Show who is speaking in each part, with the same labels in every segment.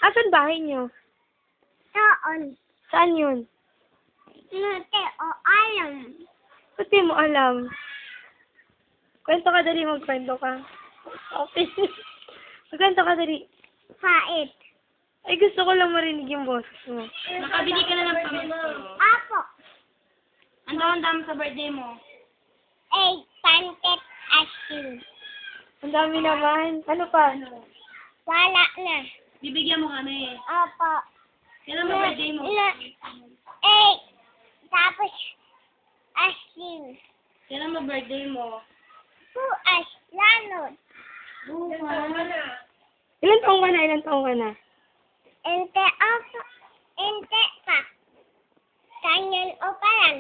Speaker 1: Asan bahay niyo?
Speaker 2: Doon.
Speaker 1: Saan yun?
Speaker 2: Hindi o alam.
Speaker 1: Ba't di mo alam? Kwento ka dali, magkwento ka. Okay. Magkwento ka dali.
Speaker 2: Pait.
Speaker 1: Ay, gusto ko lang marinig yung boses mo.
Speaker 3: Nakabili ka na ng pamilya.
Speaker 2: Apo.
Speaker 3: Ang dami sa birthday mo.
Speaker 2: Pantit asin.
Speaker 1: Ang dami naman. Ano pa?
Speaker 2: Wala na.
Speaker 3: Bibigyan mo kami.
Speaker 2: Opo.
Speaker 3: Kailan ba birthday mo?
Speaker 2: Tapos asin.
Speaker 3: Kailan ba birthday mo?
Speaker 2: Buas. Lanod.
Speaker 1: Ilan taong ka na? Ilan taong ka na?
Speaker 2: Ente ako. Ente pa. Kanyan o paran.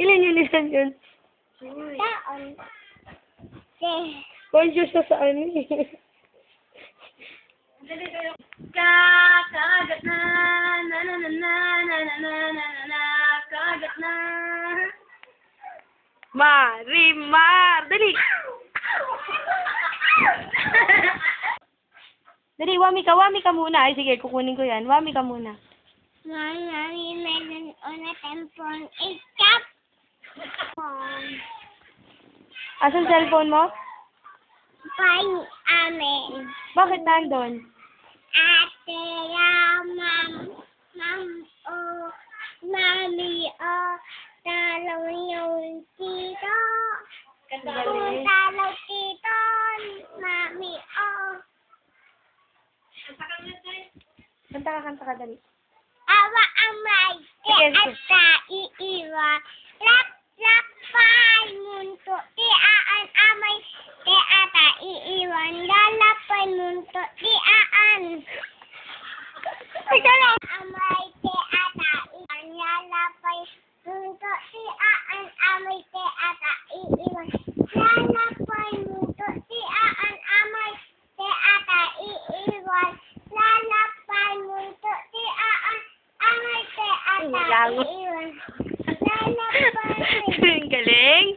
Speaker 1: Ilan yun?
Speaker 2: Taon.
Speaker 1: Conscious siya sa ano eh.
Speaker 3: Kakagat na, na na na na na na na na na na, kagat na.
Speaker 1: Marimar! Dali! Dali, wami ka muna. Ay, sige, kukunin ko yan. Wami ka muna.
Speaker 2: Mami, meron una tempong ikap.
Speaker 1: Asan cellphone mo?
Speaker 2: Bye, amen.
Speaker 1: Bakit nandun?
Speaker 2: Ate, ma'am, mami, talaw yung tito. Talaw tito, mami,
Speaker 1: Kanta ka, dali.
Speaker 2: awa amay, te
Speaker 1: Sige, sige.
Speaker 2: ata iiwa. Lap, lapay, munto, ti aan amay, te ata iiwan. Lalapay, munto, ti aan. Ito lang. Amay, te ata iiwan. Lalapay, munto, ti aan amay, te ata iiwan. Lalapay, munto, ti aan amay, te ata iiwan. Lalapay, munto, ti aan amay, te ata
Speaker 1: Langot.
Speaker 2: iiwan. Lalapay,
Speaker 1: Galing.